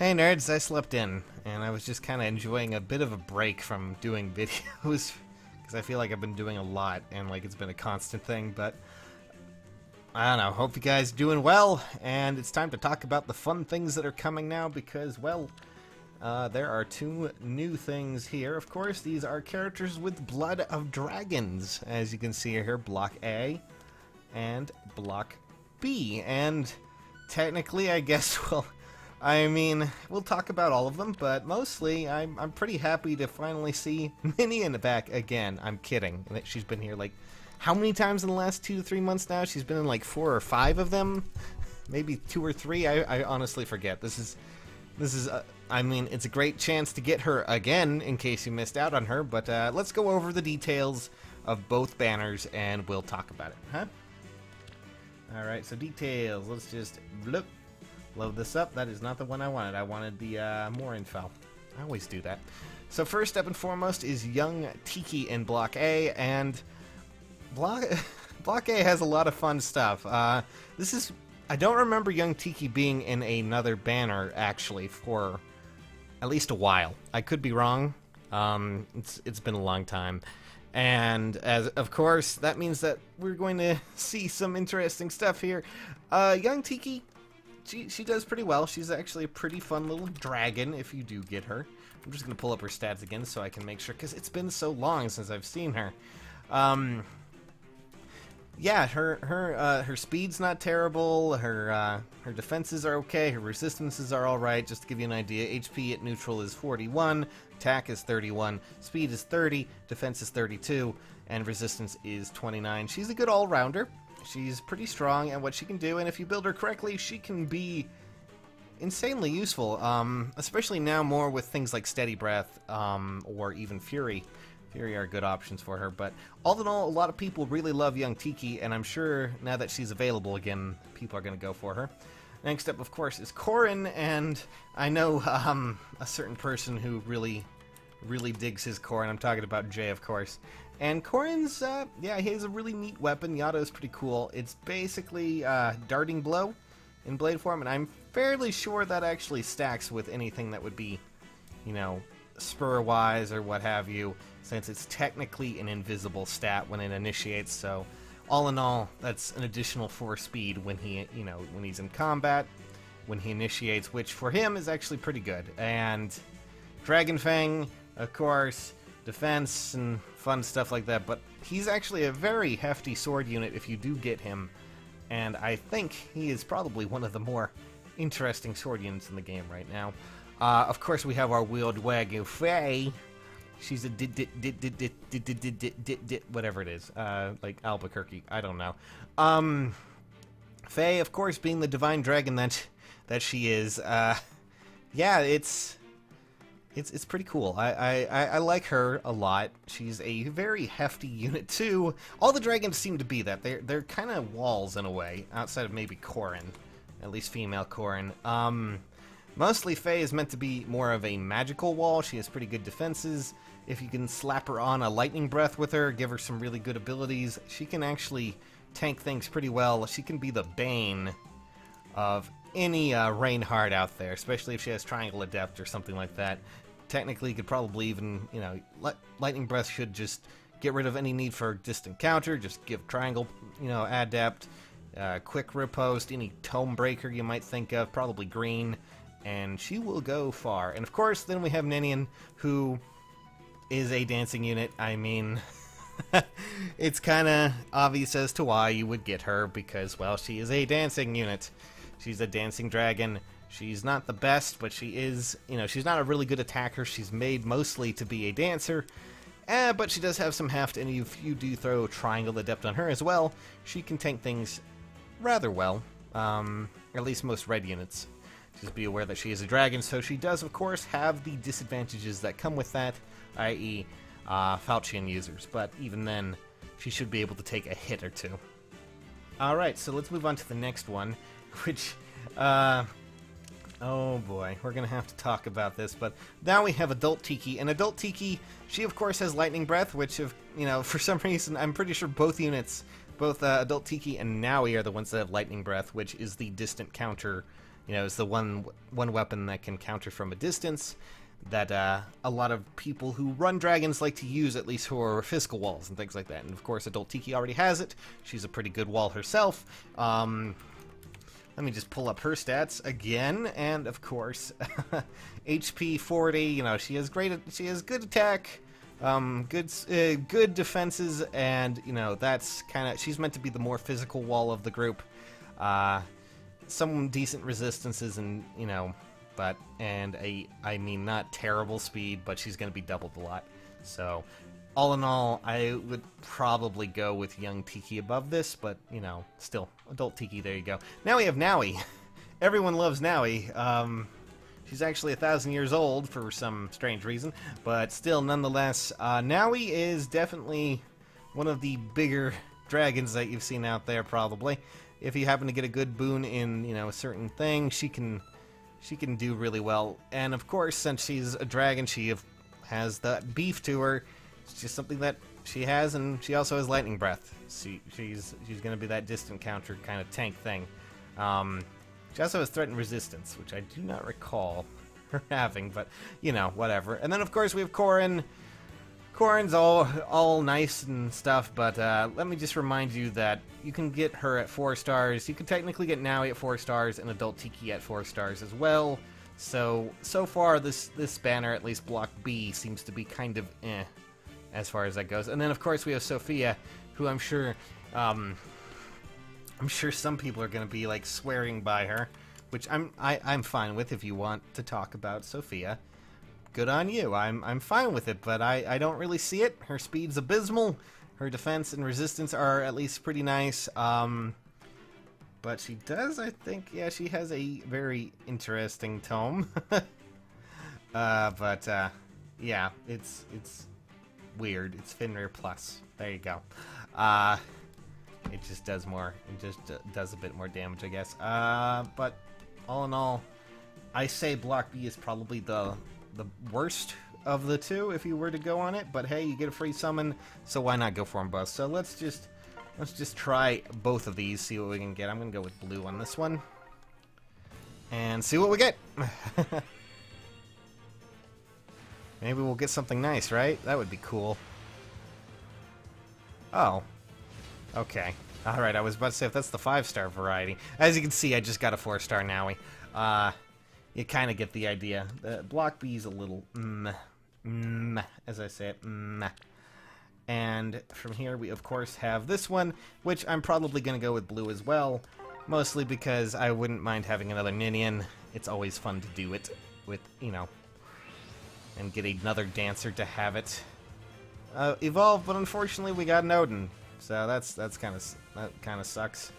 Hey nerds, I slept in, and I was just kind of enjoying a bit of a break from doing videos, because I feel like I've been doing a lot, and like it's been a constant thing, but I don't know, hope you guys doing well, and it's time to talk about the fun things that are coming now, because, well, there are two new things here. Of course, these are characters with blood of dragons, as you can see here, Block A and Block B, and technically, I guess, well, I mean, we'll talk about all of them, but mostly I'm pretty happy to finally see Minion back again. I'm kidding. She's been here like how many times in the last 2 to 3 months now? She's been in like 4 or 5 of them, maybe 2 or 3. I honestly forget. This is I mean, it's a great chance to get her again in case you missed out on her. But let's go over the details of both banners and we'll talk about it, huh? All right, so details. Let's just load this up. That is not the one I wanted. I wanted the more info. I always do that. So first up and foremost is young Tiki in Block A, and Block A has a lot of fun stuff. I don't remember young Tiki being in another banner actually for at least a while. I could be wrong. It's been a long time. And as of course, that means that we're going to see some interesting stuff here. Young Tiki, she does pretty well. She's actually a pretty fun little dragon if you do get her. I'm just going to pull up her stats again so I can make sure, because it's been so long since I've seen her. Yeah, her speed's not terrible. Her defenses are okay. Her resistances are all right. Just to give you an idea, HP at neutral is 41, attack is 31, speed is 30, defense is 32, and resistance is 29. She's a good all-rounder. She's pretty strong at what she can do, and if you build her correctly, she can be insanely useful, especially now more with things like Steady Breath, or even Fury. Fury are good options for her, but all in all, a lot of people really love young Tiki, and I'm sure now that she's available again, people are going to go for her. Next up, of course, is Corrin, and I know a certain person who really digs his Corrin. I'm talking about Jay, of course. And Corrin's, yeah, he has a really neat weapon. Yato's pretty cool. It's basically Darting Blow in blade form, and I'm fairly sure that actually stacks with anything that would be, you know, spur-wise or what have you, since it's technically an invisible stat when it initiates. So, all in all, that's an additional 4 speed when he, you know, when he's in combat, when he initiates, which for him is actually pretty good. And Dragon Fang, of course, defense and fun stuff like that, but he's actually a very hefty sword unit if you do get him, and I think he is probably one of the more interesting sword units in the game right now. Of course, we have our wheeled wagon Faye. She's a whatever it is, like Albuquerque, I don't know. Faye, of course, being the divine dragon that she is, yeah, it's pretty cool. I like her a lot. She's a very hefty unit too. All the dragons seem to be that. They're kind of walls in a way, outside of maybe Corrin, at least female Corrin. Mostly Faye is meant to be more of a magical wall. She has pretty good defenses. If you can slap her on a lightning breath with her, give her some really good abilities, she can actually tank things pretty well. She can be the bane of any Reinhardt out there, especially if she has Triangle Adept or something like that. Technically, you could probably even, you know, Lightning Breath should just get rid of any need for distant counter, just give Triangle, you know, Adept, Quick Riposte, any Tome Breaker you might think of, probably green, and she will go far. And of course, then we have Ninian, who is a dancing unit. I mean, it's kind of obvious as to why you would get her, because, well, she is a dancing unit. She's a dancing dragon. She's not the best, but she is, you know, she's not a really good attacker. She's made mostly to be a dancer, but she does have some heft, and if you do throw Triangle Adept on her as well, she can tank things rather well, at least most red units. Just be aware that she is a dragon, so she does, of course, have the disadvantages that come with that, i.e. Falchion users, but even then, she should be able to take a hit or two. Alright, so let's move on to the next one, which, oh boy, we're gonna have to talk about this, but now we have Adult Tiki, and Adult Tiki, she of course has Lightning Breath, which, if, you know, for some reason, I'm pretty sure both units, both Adult Tiki and Naui are the ones that have Lightning Breath, which is the distant counter You know, it's the one weapon that can counter from a distance that a lot of people who run dragons like to use, at least for physical walls and things like that. And of course, Adult Tiki already has it. She's a pretty good wall herself. Let me just pull up her stats again, and of course, HP 40. You know, she has good attack, good defenses, and you know that's she's meant to be the more physical wall of the group. Some decent resistances, and you know, I mean not terrible speed, but she's going to be doubled a lot. So, all in all, I would probably go with Young Tiki above this, but, you know, still, Adult Tiki, there you go. Now we have Naui. Everyone loves Naui. She's actually 1,000 years old for some strange reason, but still, nonetheless, Naui is definitely one of the bigger dragons that you've seen out there, probably. If you happen to get a good boon in, you know, a certain thing, she can do really well. And, of course, since she's a dragon, she has that beef to her. It's just something that she has, and she also has lightning breath. She's going to be that distant counter kind of tank thing. She also has threat and resistance, which I do not recall her having, but you know, whatever. And then of course we have Corrin. Corrin's all nice and stuff, but let me just remind you that you can get her at 4 stars. You can technically get Naui at 4 stars and Adult Tiki at 4 stars as well. So far this banner, at least Block B, seems to be kind of as far as that goes. And then of course we have Sophia, who I'm sure some people are going to be like swearing by her, which I'm fine with. If you want to talk about Sophia, good on you. I'm fine with it, but I don't really see it. Her speed's abysmal. Her defense and resistance are at least pretty nice. But she does, I think, yeah, she has a very interesting tome. Yeah, it's weird. It's Fenrir Plus. There you go. It just does more. It just does a bit more damage, I guess. But all in all, I say Block B is probably the worst of the two if you were to go on it. But hey, you get a free summon, so why not go for them both? So let's just try both of these, see what we can get. I'm gonna go with blue on this one, and see what we get. Maybe we'll get something nice, right? That would be cool. Oh. Okay. Alright, I was about to say if that's the 5-star variety. As you can see, I just got a 4-star Naui. You kind of get the idea. Block B is a little as I say it, And from here we, of course, have this one, which I'm probably going to go with blue as well. Mostly because I wouldn't mind having another Ninian. It's always fun to do it with, you know, and get another dancer to have it evolve, but unfortunately we got an Odin, so that kind of sucks.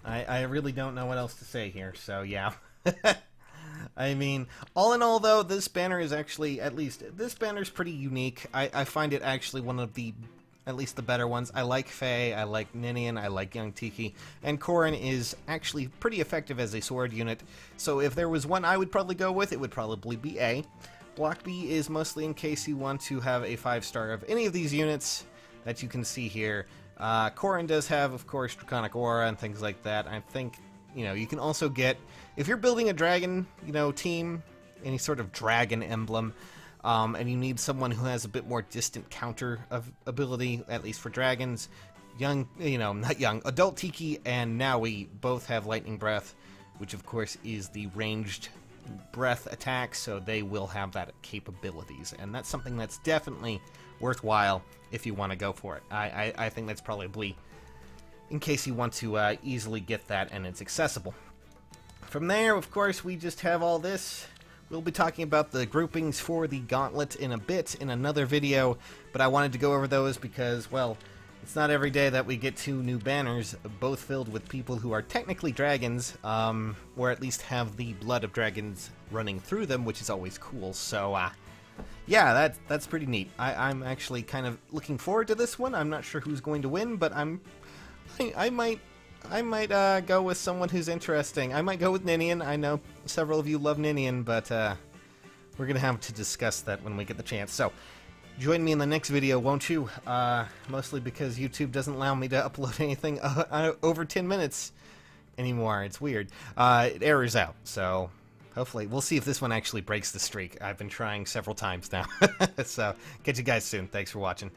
I really don't know what else to say here, so yeah. I mean, all in all though, this banner is actually, at least this banner is pretty unique. I find it actually one of the, at least the better ones. I like Faye, I like Ninian, I like Young Tiki, and Corrin is actually pretty effective as a sword unit. So if there was one I would probably go with, it would probably be A. Block B is mostly in case you want to have a 5-star of any of these units that you can see here. Corrin does have, of course, Draconic Aura and things like that. I think, you know, you can also get, if you're building a dragon, you know, team, any sort of dragon emblem, and you need someone who has a bit more distant counter of ability, at least for dragons, Adult Tiki and Naui both have Lightning Breath, which of course is the ranged breath attack, so they will have that capabilities, and that's something that's definitely worthwhile if you want to go for it. I think that's probably in case you want to easily get that and it's accessible. From there, of course, we just have all this. We'll be talking about the groupings for the gauntlet in a bit in another video, but I wanted to go over those because, well, it's not every day that we get 2 new banners, both filled with people who are technically dragons, or at least have the blood of dragons running through them, which is always cool. So, yeah, that's pretty neat. I'm actually kind of looking forward to this one. I'm not sure who's going to win, but I might go with someone who's interesting. I might go with Ninian. I know several of you love Ninian, but we're gonna have to discuss that when we get the chance. So, join me in the next video, won't you? Mostly because YouTube doesn't allow me to upload anything over 10 minutes. anymore. It's weird. It errors out, so hopefully we'll see if this one actually breaks the streak. I've been trying several times now. So catch you guys soon. Thanks for watching.